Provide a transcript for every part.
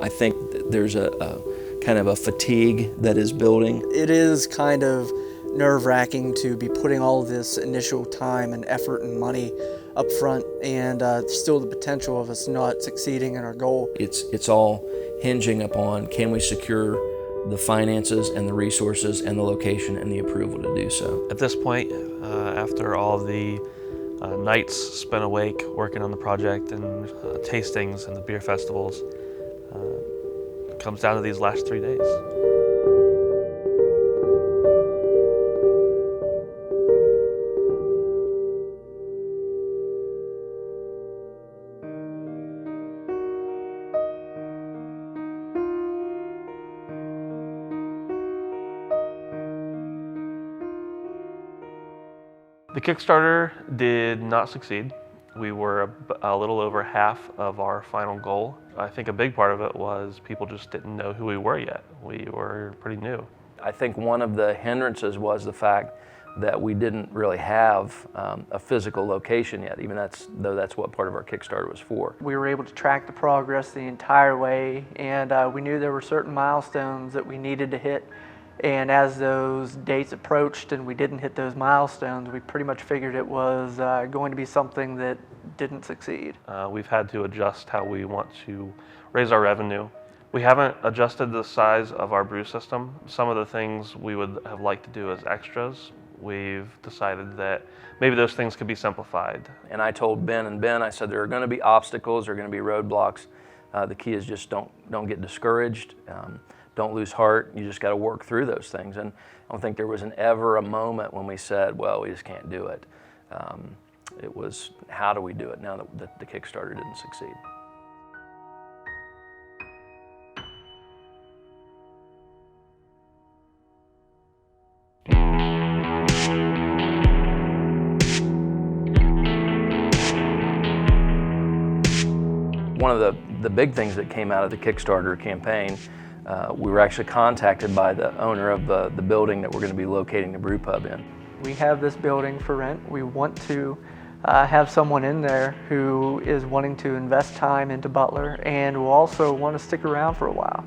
I think there's a kind of a fatigue that is building. It is kind of nerve-wracking to be putting all of this initial time and effort and money up front, and still the potential of us not succeeding in our goal. It's all hinging upon, can we secure the finances and the resources and the location and the approval to do so. At this point, after all the nights spent awake working on the project and tastings and the beer festivals, it comes down to these last 3 days. The Kickstarter did not succeed. We were a little over half of our final goal. I think a big part of it was people just didn't know who we were yet. We were pretty new. I think one of the hindrances was the fact that we didn't really have a physical location yet, even though that's what part of our Kickstarter was for. We were able to track the progress the entire way, and we knew there were certain milestones that we needed to hit. And as those dates approached and we didn't hit those milestones, we pretty much figured it was going to be something that didn't succeed. We've had to adjust how we want to raise our revenue. We haven't adjusted the size of our brew system. Some of the things we would have liked to do as extras, we've decided that maybe those things could be simplified. And I told Ben and Ben, I said, there are going to be obstacles, there are going to be roadblocks. The key is just don't get discouraged. Don't lose heart. You just got to work through those things. And I don't think there was ever a moment when we said, well, we just can't do it. It was, how do we do it now that the Kickstarter didn't succeed? One of the big things that came out of the Kickstarter campaign, we were actually contacted by the owner of the building that we're going to be locating the Brewpub in. We have this building for rent. We want to have someone in there who is wanting to invest time into Butler and will also want to stick around for a while.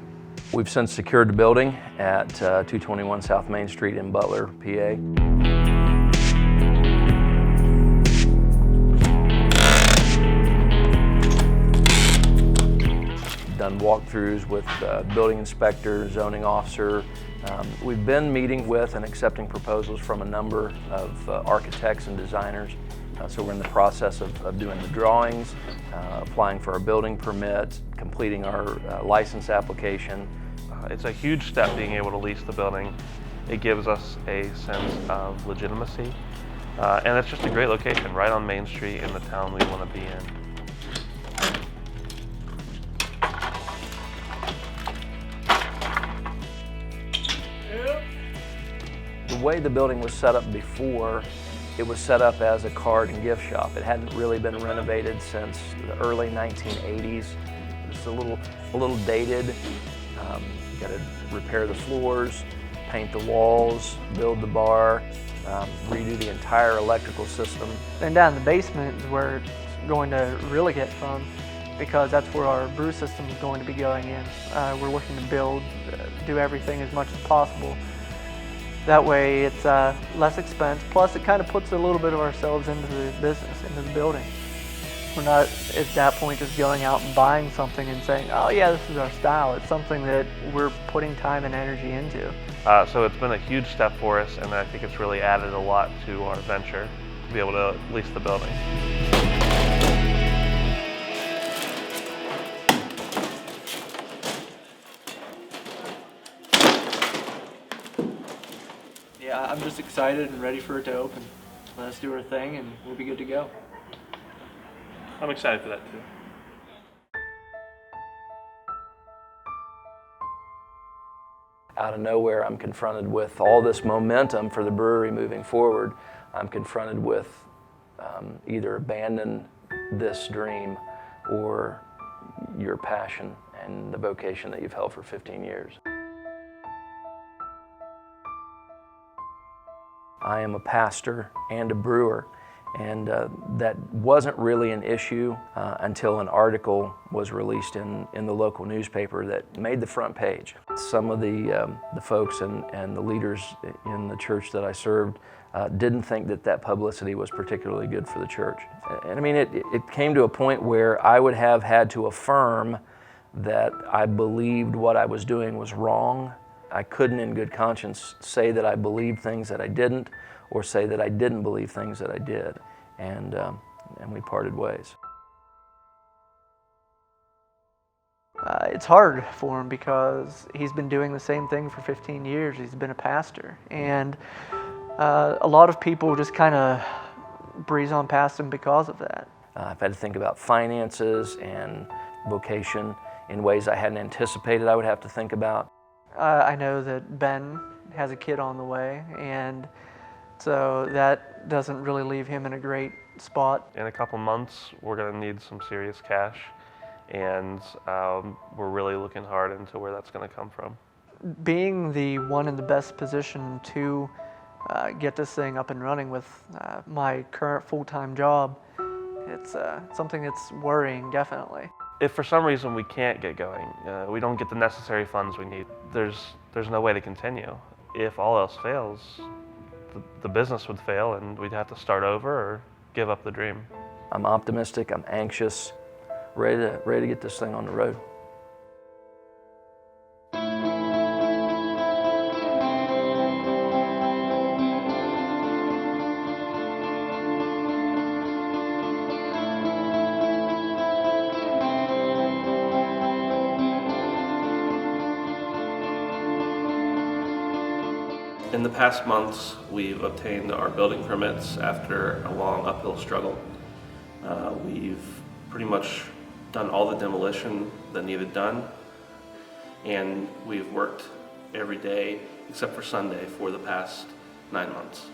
We've since secured the building at 221 South Main Street in Butler, PA. Done walkthroughs with building inspector, zoning officer. We've been meeting with and accepting proposals from a number of architects and designers. So we're in the process of doing the drawings, applying for our building permit, completing our license application. It's a huge step being able to lease the building. It gives us a sense of legitimacy. And it's just a great location, right on Main Street in the town we want to be in. The way the building was set up before, it was set up as a card and gift shop. It hadn't really been renovated since the early 1980s. It's a little dated. You got to repair the floors, paint the walls, build the bar, redo the entire electrical system. And down in the basement is where it's going to really get fun, because that's where our brew system is going to be going in. We're looking to build, do everything as much as possible. That way it's less expense, plus it kind of puts a little bit of ourselves into the business, into the building. We're not at that point just going out and buying something and saying, oh yeah, this is our style. It's something that we're putting time and energy into. So it's been a huge step for us, and I think it's really added a lot to our venture to be able to lease the building. Yeah, I'm just excited and ready for it to open. Let us do our thing and we'll be good to go. I'm excited for that too. Out of nowhere, I'm confronted with all this momentum for the brewery moving forward. I'm confronted with either abandon this dream or your passion and the vocation that you've held for 15 years. I am a pastor and a brewer, And that wasn't really an issue until an article was released in the local newspaper that made the front page. Some of the folks and the leaders in the church that I served didn't think that publicity was particularly good for the church. And I mean, it came to a point where I would have had to affirm that I believed what I was doing was wrong. I couldn't in good conscience say that I believed things that I didn't, or say that I didn't believe things that I did. And we parted ways. It's hard for him because he's been doing the same thing for 15 years. He's been a pastor. And a lot of people just kind of breeze on past him because of that. I've had to think about finances and vocation in ways I hadn't anticipated I would have to think about. I know that Ben has a kid on the way, and so that doesn't really leave him in a great spot. In a couple months, we're going to need some serious cash, and we're really looking hard into where that's going to come from. Being the one in the best position to get this thing up and running with my current full-time job, it's something that's worrying, definitely. If for some reason we can't get going, we don't get the necessary funds we need, there's no way to continue. If all else fails, the business would fail and we'd have to start over or give up the dream. I'm optimistic, I'm anxious, ready to get this thing on the road. In the past months, we've obtained our building permits after a long uphill struggle. We've pretty much done all the demolition that needed done, and we've worked every day except for Sunday for the past 9 months.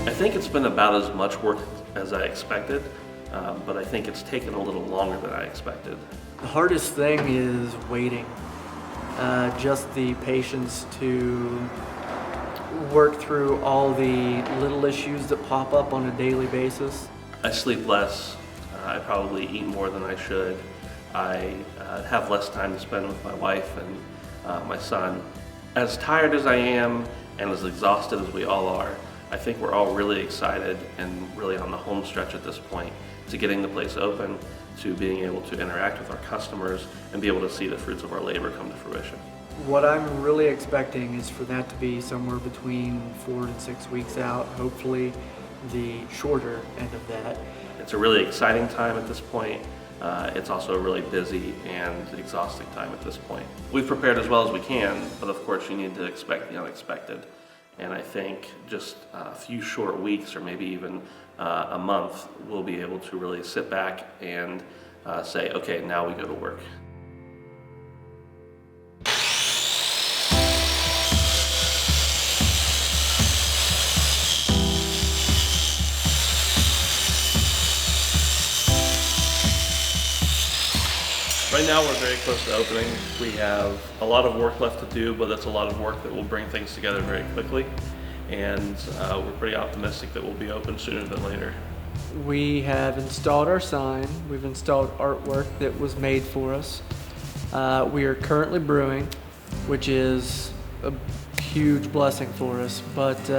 I think it's been about as much work as I expected, but I think it's taken a little longer than I expected. The hardest thing is waiting. Just the patience to work through all the little issues that pop up on a daily basis. I sleep less. I probably eat more than I should. I have less time to spend with my wife and my son. As tired as I am and as exhausted as we all are, I think we're all really excited and really on the home stretch at this point to getting the place open, to being able to interact with our customers and be able to see the fruits of our labor come to fruition. What I'm really expecting is for that to be somewhere between 4 and 6 weeks out, hopefully the shorter end of that. It's a really exciting time at this point. It's also a really busy and exhausting time at this point. We've prepared as well as we can, but of course you need to expect the unexpected. And I think just a few short weeks or maybe even a month, we'll be able to really sit back and say, okay, now we go to work. Right now we're very close to opening. We have a lot of work left to do, but it's a lot of work that will bring things together very quickly. And we're pretty optimistic that we'll be open sooner than later. We have installed our sign. We've installed artwork that was made for us. We are currently brewing, which is a huge blessing for us. But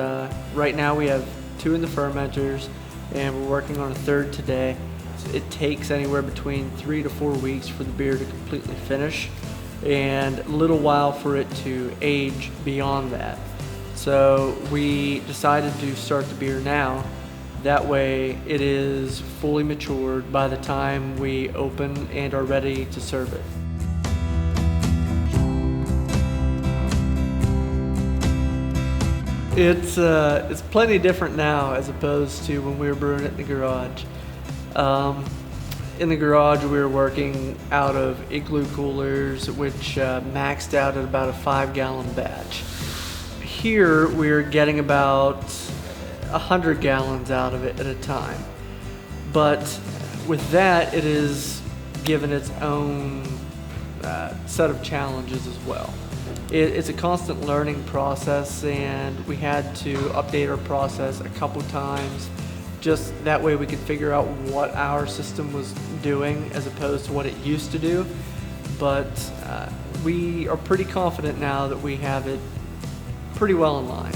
right now we have 2 in the fermenters, and we're working on a 3rd today. It takes anywhere between 3 to 4 weeks for the beer to completely finish, and a little while for it to age beyond that. So we decided to start the beer now. That way it is fully matured by the time we open and are ready to serve it. It's plenty different now as opposed to when we were brewing it in the garage. In the garage we were working out of igloo coolers, which maxed out at about a 5-gallon batch. Here we're getting about 100 gallons out of it at a time. But with that, it is given its own set of challenges as well. It's a constant learning process, and we had to update our process a couple times. Just that way we could figure out what our system was doing as opposed to what it used to do. But we are pretty confident now that we have it pretty well in line.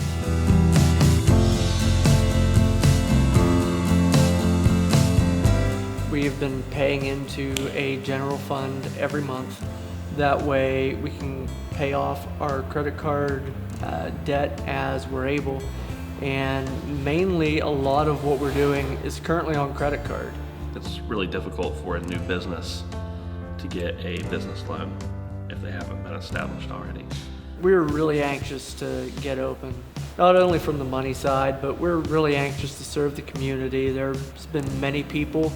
We've been paying into a general fund every month. That way we can pay off our credit card debt as we're able. And mainly a lot of what we're doing is currently on credit card. It's really difficult for a new business to get a business loan if they haven't been established already. We're really anxious to get open, not only from the money side, but we're really anxious to serve the community. There's been many people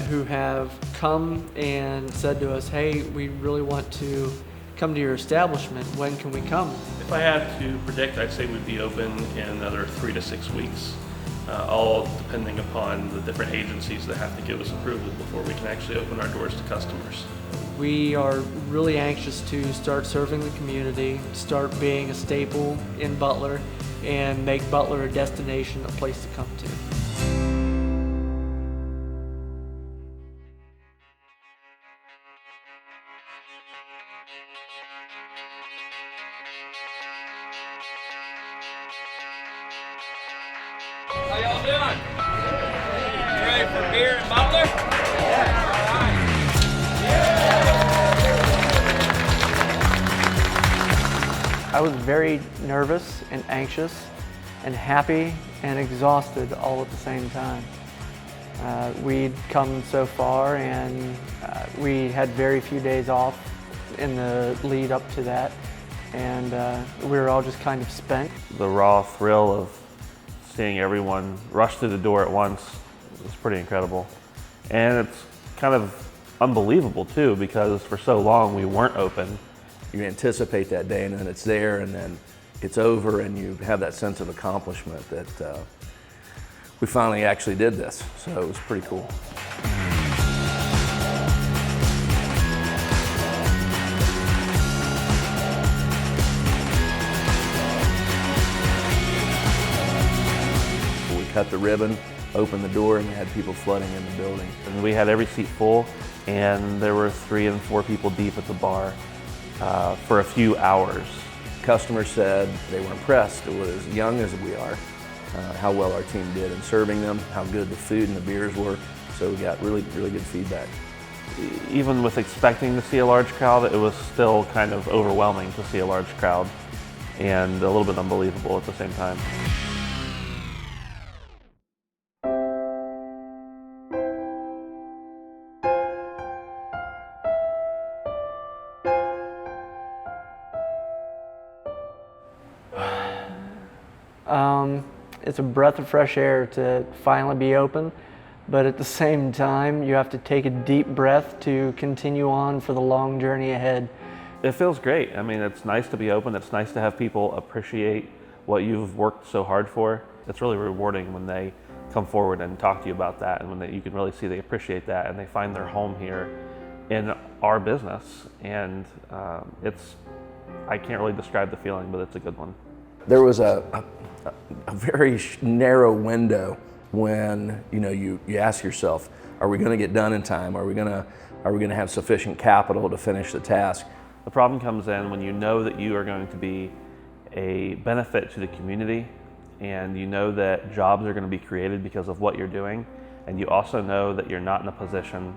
who have come and said to us, hey, we really want to come to your establishment. When can we come? If I had to predict, I'd say we'd be open in another 3 to 6 weeks, all depending upon the different agencies that have to give us approval before we can actually open our doors to customers. We are really anxious to start serving the community, start being a staple in Butler, and make Butler a destination, a place to come to. How y'all doing? You ready for beer and Butler? Yeah. All right. I was very nervous and anxious and happy and exhausted all at the same time. We'd come so far, and we had very few days off in the lead up to that, and we were all just kind of spent. The raw thrill of seeing everyone rush through the door at once is pretty incredible. And it's kind of unbelievable too, because for so long we weren't open. You anticipate that day, and then it's there, and then it's over, and you have that sense of accomplishment that we finally actually did this. So it was pretty cool. We cut the ribbon, opened the door, and we had people flooding in the building. And we had every seat full, and there were 3 and 4 people deep at the bar for a few hours. Customers said they were impressed. It was as young as we are, how well our team did in serving them, how good the food and the beers were. So we got really, really good feedback. Even with expecting to see a large crowd, it was still kind of overwhelming to see a large crowd, and a little bit unbelievable at the same time. It's a breath of fresh air to finally be open, but at the same time, you have to take a deep breath to continue on for the long journey ahead. It feels great. I mean, it's nice to be open. It's nice to have people appreciate what you've worked so hard for. It's really rewarding when they come forward and talk to you about that, and when you can really see they appreciate that and they find their home here in our business. And I can't really describe the feeling, but it's a good one. There was a very narrow window when you ask yourself, are we going to get done in time? Are we going to have sufficient capital to finish the task? The problem comes in when you know that you are going to be a benefit to the community, and you know that jobs are going to be created because of what you're doing, and you also know that you're not in a position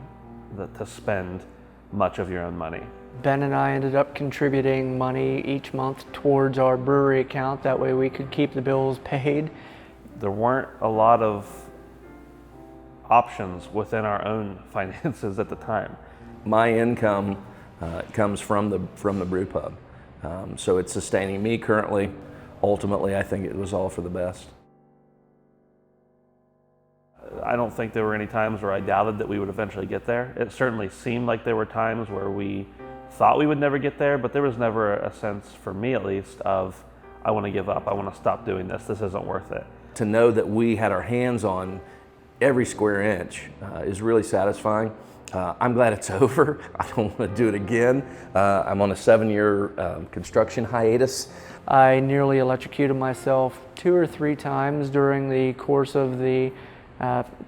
to spend much of your own money. Ben and I ended up contributing money each month towards our brewery account. That way we could keep the bills paid. There weren't a lot of options within our own finances at the time. My income comes from the Brewpub, so it's sustaining me currently. Ultimately, I think it was all for the best. I don't think there were any times where I doubted that we would eventually get there. It certainly seemed like there were times where we thought we would never get there, but there was never a sense, for me at least, of I want to give up, I want to stop doing this isn't worth it. To know that we had our hands on every square inch is really satisfying, I'm glad it's over. I don't want to do it again. I'm on a 7-year construction hiatus. I nearly electrocuted myself 2 or 3 times during the course of the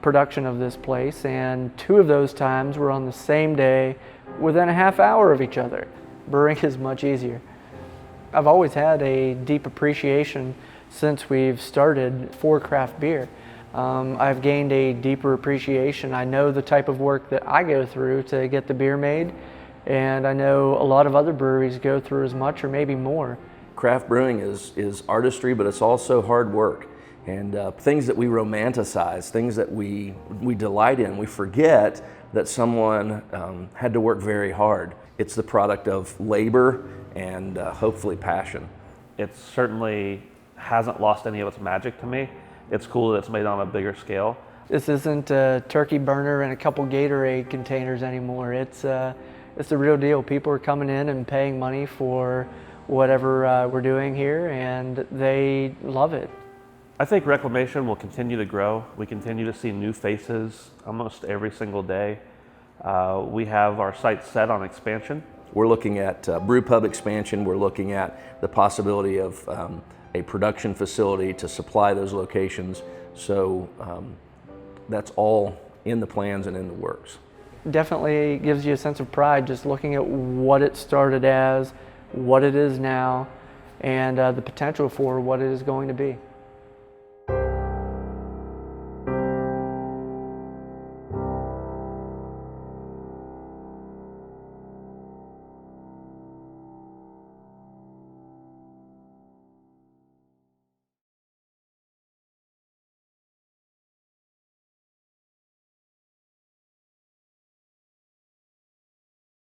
production of this place, and 2 of those times were on the same day within a half hour of each other. Brewing is much easier. I've always had a deep appreciation since we've started for craft beer. I've gained a deeper appreciation. I know the type of work that I go through to get the beer made, and I know a lot of other breweries go through as much or maybe more. Craft brewing is artistry, but it's also hard work. And things that we romanticize, things that we delight in, we forget that someone had to work very hard. It's the product of labor and hopefully passion. It certainly hasn't lost any of its magic to me. It's cool that it's made on a bigger scale. This isn't a turkey burner and a couple Gatorade containers anymore. It's the real deal. People are coming in and paying money for whatever we're doing here, and they love it. I think Reclamation will continue to grow. We continue to see new faces almost every single day. We have our sights set on expansion. We're looking at Brewpub expansion. We're looking at the possibility of a production facility to supply those locations. So that's all in the plans and in the works. Definitely gives you a sense of pride just looking at what it started as, what it is now, and the potential for what it is going to be.